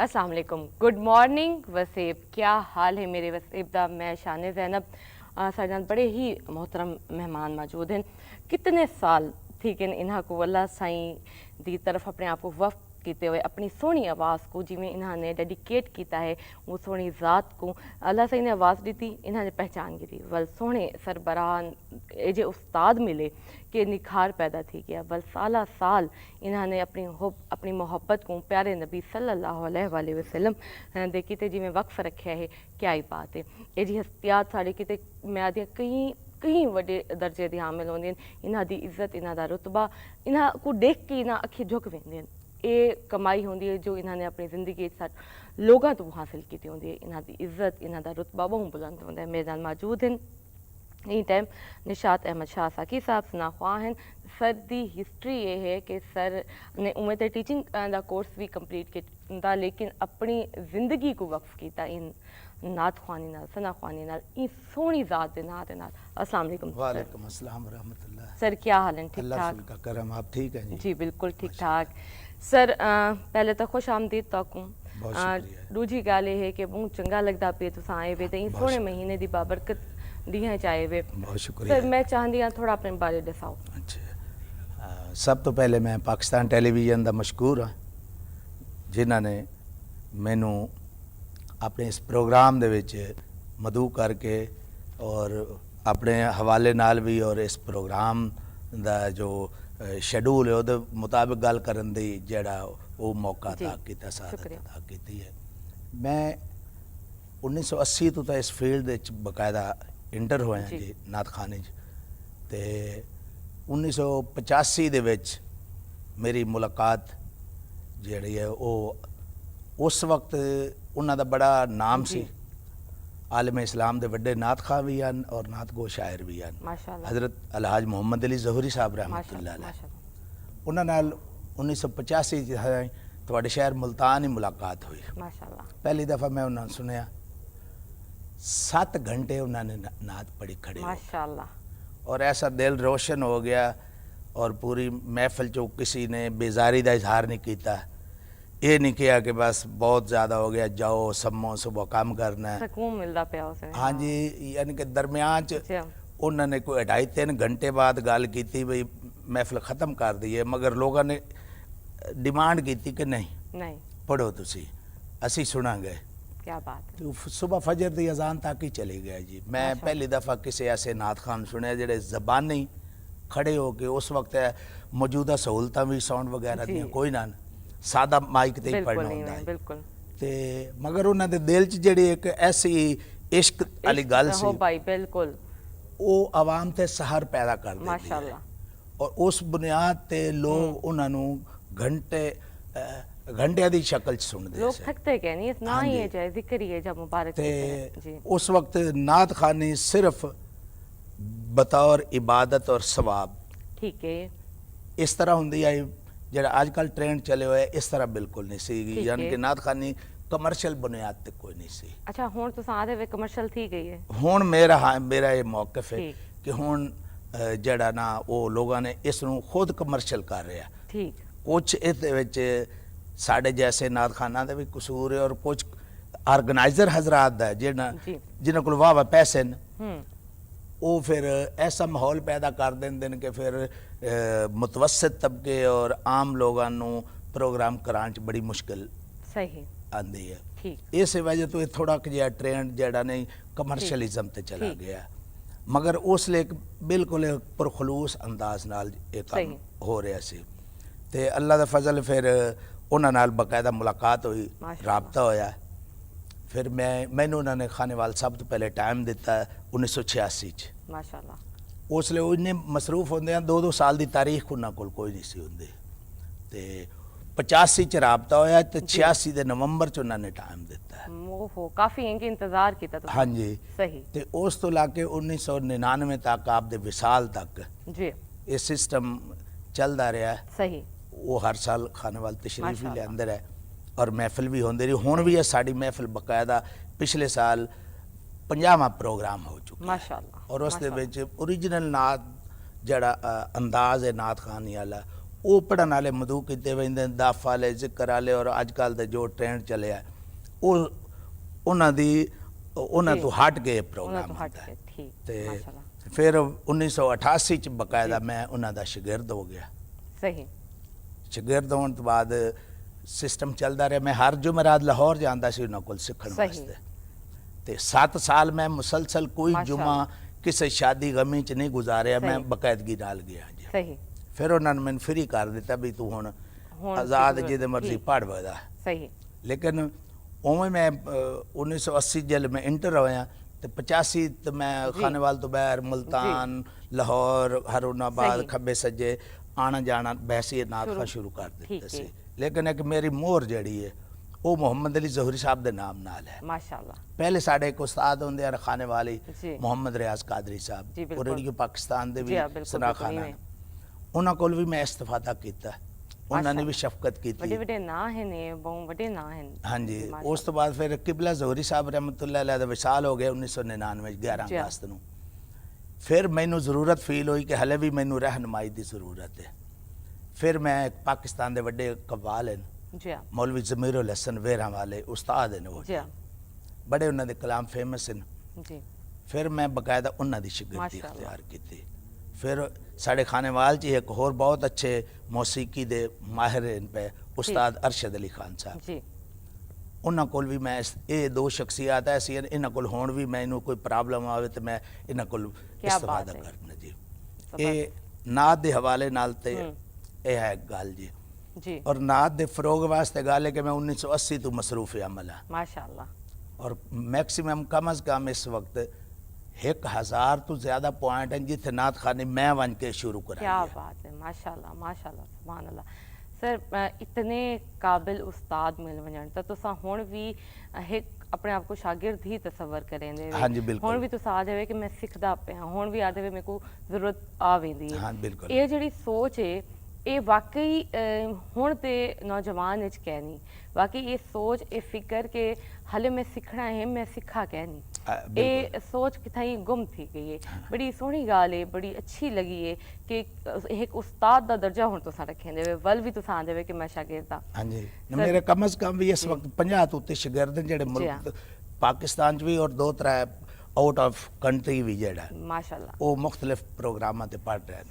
अस्सलाम वालेकुम, good morning वसीब। क्या हाल है मेरे वसीब दा? मैं शान ज़ैनब। साढ़े नाल बड़े ही मोहतरम मेहमान मौजूद हैं। कितने साल ठीक है इन्हां को अल्लाह साईं दी तरफ अपने आप को वफ़ कीते हुए अपनी सोहनी आवाज़ को जिमें इन्होंने डेडिकेट किया है वो सोहनी ज़ात को अल्लाह साईं ने आवाज़ दी इन्होंने पहचान की थी वल सोहने सरबराह जे उस्ताद मिले कि निखार पैदा थी गया वल साला साल इन्होंने अपनी मोहब्बत को प्यारे नबी सल्लल्लाहु अलैहि वसल्लम दे किते जिमें वक्फ रखा है। क्या ही बात है। ये जी हस्तियात साढ़े किते मैं आदि कई वड्डे दर्जे दी हामिल होंदियां इन्हां दी इज्जत इन्हां दा रुतबा इन्हां को देख के इन्हां अखी झुक वेंदियां। ये कमाई होंदी है जो इन्होंने अपनी जिंदगी साथ लोगों तो हासिल की होंदी है। इन्हां दी इज्जत इन्हां दा रुतबा बहुत बुलंद होंदा है। मेरे नाल मौजूद हैं इन टाइम निशात अहमद शाह साकी साहब सनाख्वाह हैं। सर दी हिस्ट्री ये है कि सर ने उमें तो टीचिंग का कोर्स भी कंप्लीट किया लेकिन अपनी जिंदगी को वक्फ किया इन नात ख्वानी नाल सना ख्वानी नाल इन सोहनी ज़ात दे नाल अस्सलाम वालेकुम। वालेकुम अस्सलाम व रहमतुल्लाह। सर क्या हाल है? ठीक अल्लाह ठाक? का करम, आप ठीक हैं जी? जी बिल्कुल ठीक ठाक। सर पहले तो खुश आमदीद तकूँ। दूजी गल ये है कि बहुत चंगा लगता पे तुस आए वे तो इन सोहने महीने की बाबरकत दियां चाहे वे। बहुत शुक्रिया सर मैं चाहती हाँ थोड़ा अपने बारे दसाओ। अच्छा, सब तो पहले मैं पाकिस्तान टेलीविजन का मशकूर हाँ जिन्होंने मैनू अपने इस प्रोग्राम दे विच मदऊ करके और अपने हवाले नाल भी और इस प्रोग्राम दा जो शेड्यूल है वो मुताबिक गल करन दी जेड़ा वो मौका अता किया सादत अता की है। मैं 1980 तो इस फील्ड विच बकायदा इंटर होया जी नात खाने ते 1985 दे विच मेरी मुलाकात जिहड़ी है वो उस वक्त उन्हां दा बड़ा नाम सी। आलम इस्लाम दे वड्डे नात खां भी हैं और नात गो शायर भी हैं। हज़रत अलहाज मोहम्मद अली ज़हूरी साहब रहमतुल्लाह अलैह उन्हां नाल 1985 तुहाडे शहर मुल्तान ही मुलाकात हुई। पहली दफ़ा मैं उन्होंने सुनिया 7 घंटे उन्होंने नात पढ़ी खड़े माशाअल्लाह और ऐसा दिल रोशन हो गया और पूरी महफिल चो किसी ने बेजारी का इजहार नहीं किया। ये नहीं किया कि बस बहुत ज़्यादा हो गया जाओ सम्मो सुबह काम करना है सुकून मिलता पे उसे। हाँ जी, यानी कि दरमियान उन्होंने कोई 2.5-3 घंटे बाद गल की बई महफिल ख़त्म कर दी है मगर लोगों ने डिमांड की कि नहीं पढ़ो तुसी असी सुनांगे। क्या बात है। तो सुबह फजर की अजान तक ही चली गया जी। मैं पहली दफ़ा किसी ऐसे नात खान सुने जेडे ज़बानी खड़े हो के उस वक्त मौजूदा सहूलत भी साउंड वगैरह दी कोई ना सादा माइक ते ही पढ़ना होंदा है ते मगर उन्होंने दिल च जेड़ी एक ऐसी इश्क वाली गल सी भाई बिल्कुल वो आवाम ते सहर पैदा कर देती माशाअल्लाह और उस बुनियाद ते लोग उन्होंने घंटे दी शक्ल च सुनते लोग थकते क्या नहीं ना ही है चाहे जिक्र ही है जब मुबारक जी। उस वक्त नात खानी सिर्फ बतौर इबादत और सवाब ठीक है इस तरह होंदी आई जेड़ा आजकल ट्रेंड चले हुए इस तरह बिल्कुल नहीं सी। यानी कि नात खानी कमर्शियल बुनियाद ते कोई नहीं सी। अच्छा हुण तुस आदे वे कमर्शियल थी गई है। हुण मेरा ये मौक़िफ़ है कि हुण जेड़ा ना वो लोगों ने इस नूं खुद कमर्शियल कर रहा ठीक कुछ इस विच साढ़े जैसे नात खाना का भी कसूर है और कुछ ऑर्गेनाइजर हजरात दा जिन्होंने को वाह पैसे न वो फिर ऐसा माहौल पैदा कर देंगे कि फिर मुतवसत तबके और आम लोगों प्रोग्राम कराने च बड़ी मुश्किल सही आती है। इस वजह तो थोड़ा जिहा ट्रेंड जड़ा नहीं कमर्शलिज्म ते चला गया मगर उसले एक बिल्कुल पुरखलूस अंदाज नाल ये काम हो रहा सी ते अल्लाह दा फजल फिर उन्हां नाल बकायदा मुलाकात हुई राबता होया। फिर मैनू उन्होंने खानेवाल सब तो पहले टाइम दिता 1986 च माशाअल्लाह। उसले इन्ने मसरूफ होंदे 2-2 साल की तारीख उन्होंने कोल कोई नहीं सी होंदी ते 85 च राबता होया ते 86 दे नवंबर च उन्होंने टाइम दिता। ओहो काफी इनके इंतजार किया तो हाँ जी सही ते उस तो लाके 1999 तक आप दे विसाल तक जी ये सिस्टम चलता रहा सही। वो हर साल खानेवाल तशरीफ भी लियांदा है और महफिल भी होंदी रही। हुण भी है साड़ी महफिल बकायदा पिछले साल 50वां प्रोग्राम हो चुका माशाअल्लाह और उस दे विच ओरिजिनल नात जड़ा अंदाज है नात खानी वाला ਉਹ ਪੜ੍ਹਨ ਵਾਲੇ ਮਧੂ ਕੀਤੇ ਵੰਦੇ ਦਾਫ ਵਾਲੇ ਜ਼ਿਕਰ ਵਾਲੇ ਔਰ ਅੱਜ ਕੱਲ ਦਾ ਜੋ ਟ੍ਰੈਂਡ ਚੱਲਿਆ ਉਹ ਉਹਨਾਂ ਤੋਂ ਹਟ ਕੇ ਉਹਨਾਂ ਪ੍ਰੋਗਰਾਮ ਤੋਂ ਹਟ ਹੁੰਦਾ ਕੇ, ਹੈ। ਠੀਕ, ਤੇ ਮਾਸ਼ਾਅੱਲਾ। ਫਿਰ 1988 ਚ ਬਕਾਇਦਾ ਮੈਂ ਉਹਨਾਂ ਦਾ ਸ਼ਾਗਿਰਦ ਹੋ ਗਿਆ। ਸਹੀ। ਸ਼ਾਗਿਰਦ ਹੋਣ ਤੋਂ ਬਾਅਦ ਸਿਸਟਮ ਚੱਲਦਾ ਰਿਹਾ, ਮੈਂ ਹਰ ਜੁਮਰਾਤ ਲਾਹੌਰ ਜਾਂਦਾ ਸੀ ਉਹਨਾਂ ਕੋਲ ਸਿੱਖਣ ਸਹੀ। ਵਾਸਤੇ। ਤੇ 7 ਸਾਲ ਮੈਂ ਮੁਸਲਸਲ ਕੋਈ ਮਾਸ਼ਾਅੱਲਾ। ਜੁਮਾ ਕਿਸੇ ਸ਼ਾਦੀ ਗਮੀ ਚ ਨਹੀਂ ਗੁਜ਼ਾਰਿਆ, ਮੈਂ ਸਹੀ। ਬਕਾਇਦਗੀ ਨਾਲ ਗਿਆ ਜੀ। ਸਹੀ। ਫਿਰ ਉਹਨਾਂ ਨੇ ਮੈਨੂੰ ਫਰੀ ਕਰ ਦਿੱਤਾ ਵੀ ਤੂੰ ਹੁਣ ਹੁਣ ਆਜ਼ਾਦ ਠੀਕ, ਜਿਹਦੇ ਮਰਜ਼ੀ ਠੀਕ। ਪੜ੍ਹ ਵਦਾ। ਸਹੀ। ਲੇਕਿਨ ਉਵੇਂ ਮੈਂ 1980 ਜਲ ਮੈਂ ਇੰਟਰ ਹੋਇਆ ਤੇ 85 ਤੇ ਮੈਂ ਜੀ। ਖਾਨੇਵਾਲ ਤੋਂ ਬਾਹਰ ਮੁਲਤਾਨ, ਲਾਹੌਰ, ਹਰੂਨਾਬਾਦ, ਸਹੀ। ਖੱਬੇ ਸੱਜੇ ਆਣਾ ਜਾਣਾ ਬੈਸੀ ਨਾਤਖਾ ਸ਼ੁਰੂ ਕਰ ਠੀਕ ਦਿੱਤਾ ਹੈ। ਸੀ। ਲੇਕਿਨ ਇੱਕ ਮੇਰੀ ਮੋਹਰ ਜਿਹੜੀ ਹੈ ਉਹ ਮੁਹੰਮਦ ਅਲੀ ਜ਼ੋਹਰੀ ਸਾਹਿਬ ਦੇ ਨਾਮ ਨਾਲ ਹੈ। ਮਾਸ਼ਾਅੱਲਾ। ਪਹਿਲੇ ਸਾਡੇ ਇੱਕ ਉਸਤਾਦ ਹੁੰਦੇ ਹਨ ਖਾਨੇ ਵਾਲੇ ਜੀ। ਮੁਹੰਮਦ ਰਿਆਜ਼ ਕਾਦਰੀ ਜੀ, ਸਾਹਿਬ, ਬਿਲਕੁਲ। ਉਹ ਰੇਡੀਓ ਪਾਕਿਸਤਾਨ ਦੇ ਜੀ ਵੀ ਹਾਂ, ਬਿਲਕੁਲ, ਸਨਾ ਬਿਲਕੁਲ, ਖਾਨਾ ਇਵੇਂ। ਉਹਨਾਂ ਕੋਲ ਵੀ ਮੈਂ ਇਸਤਫਾਦਾ ਕੀਤਾ, ਉਹਨਾਂ ਨੇ ਵੀ ਸ਼ਫਕਤ ਵੱਡੇ ਕੀਤੀ। ਵੱਡੇ ਨਾਂ ਹੈ ਨੇ, ਬਹੁਤ ਵੱਡੇ ਨਾਂ ਹਨ। ਹਾਂਜੀ, ਮਾਸ਼ਾਅੱਲਾ। ਉਸ ਤੋਂ ਬਾਅਦ ਫਿਰ ਕਿਬਲਾ ਜ਼ੋਹਰੀ ਸਾਹਿਬ ਰਹਿਮਤੁल्लाह ਅਲੈਹ ਦਾ ਵਿਸਾਲ ਹੋ ਗਿਆ 1999 11 ਜੀ। ਅਗਸਤ ਨੂੰ। ਫਿਰ ਮੈਨੂੰ ਜ਼ਰੂਰਤ ਫੀਲ ਹੋਈ ਕਿ ਹਲੇ ਵੀ ਮੈਨੂੰ ਰਹਿਨਮਾਈ ਦੀ ਜ਼ਰੂਰਤ ਹੈ। ਫਿਰ ਮੈਂ ਇੱਕ ਪਾਕਿਸਤਾਨ ਦੇ ਵੱਡੇ ਕਵਾਲ ਹਨ ਜੀ ਹਾਂ। ਮੌਲਵੀ ਜ਼ਮੀਰੁਲ ਹਸਨ ਵੇਰਾ ਵਾਲੇ ਉਸਤਾਦ ਹਨ, ਉਹ ਜੀ ਹਾਂ। ਬੜੇ ਉਹਨਾਂ ਦੇ ਕਲਾਮ ਫੇਮਸ ਹਨ। ਜੀ। ਫਿਰ ਮੈਂ ਬਕਾਇਦਾ ਉਹਨਾਂ ਦੀ ਸ਼ਾਗਿਰਦੀ ਮਾਸ਼ਾਅੱਲਾ। ਇਖਤਿਆਰ ਕੀਤੀ। ਫਿਰ ਸਾਡੇ ਖਾਨੇਵਾਲ 'ਚ ਇੱਕ ਹੋਰ ਬਹੁਤ ਅੱਛੇ ਮੌਸੀਕੀ ਦੇ ਮਾਹਿਰ ਹਨ ਪਏ ਉਸਤਾਦ ਅਰਸ਼ਦ ਅਲੀ ਖਾਨ ਸਾਹਿਬ। ਜੀ। ਉਹਨਾਂ ਕੋਲ ਵੀ ਮੈਂ ਇਹ ਦੋ ਸ਼ਖਸੀਅਤ ਐਸੀ ਹਨ, ਇਹਨਾਂ ਕੋਲ ਹੁਣ ਵੀ ਮੈਨੂੰ ਕੋਈ ਪ੍ਰੋਬਲਮ ਆਵੇ ਤੇ ਮੈਂ ਇਹਨਾਂ ਕੋਲ ਕਿਆ ਇਸਤਫਾਦਾ ਬਾਤ ਹੈ। ਕਰਨਾ ਜੀ। ਜ਼ਬਰਦਸਤ। ਇਹ ਨਾਤ ਦੇ ਹਵਾਲੇ ਨਾਲ ਤੇ ਇਹ ਹੈ ਗੱਲ ਜੀ। ਜੀ। ਔਰ ਨਾਤ ਦੇ ਫਰੋਗ ਵਾਸਤੇ ਗੱਲ ਹੈ ਕਿ ਮੈਂ 1980 ਤੋਂ ਮਸਰੂਫ ਅਮਲ ਹਾਂ ਮਾਸ਼ਾਅੱਲਾ। اور میکسیمم کم از کم اس وقت 1000 تو زیادہ پوائنٹ ہیں جتنے نعت خانی میں ون کے شروع کرا کیا بات ہے، ماشاءاللہ ماشاءاللہ سبحان اللہ۔ سر اتنے قابل استاد مل ونجن تا تساں ہن بھی ایک اپنے آپ کو شاگرد ہی تصور کریں دے ہاں جی بالکل، ہن بھی تساں آ جاوے کہ میں سکھدا پیا ہن بھی آ جاوے میرے کو ضرورت آ ویندی ہے۔ ہاں بالکل، یہ جڑی سوچ ہے یہ واقعی ہن تے نوجوان وچ کہ نہیں، واقعی یہ سوچ یہ فکر کہ ہلے میں سکھنا ہے میں سکھا کہ نہیں، یہ سوچ کتھائی گم تھی گئی ہے۔ بڑی سونی گال ہے، بڑی اچھی لگی ہے کہ ایک استاد دا درجہ ہن تساں رکھیں دے ول بھی تساں آندے وے کہ میں شاگرد ہاں۔ ہاں جی میرے کم از کم بھی اس وقت 50 تو تے شاگرد ہیں جڑے ملک پاکستان چ بھی اور 2-3 آؤٹ آف کنٹری بھی جڑا ماشاءاللہ وہ مختلف پروگراماں تے پڑھ رہے ہیں۔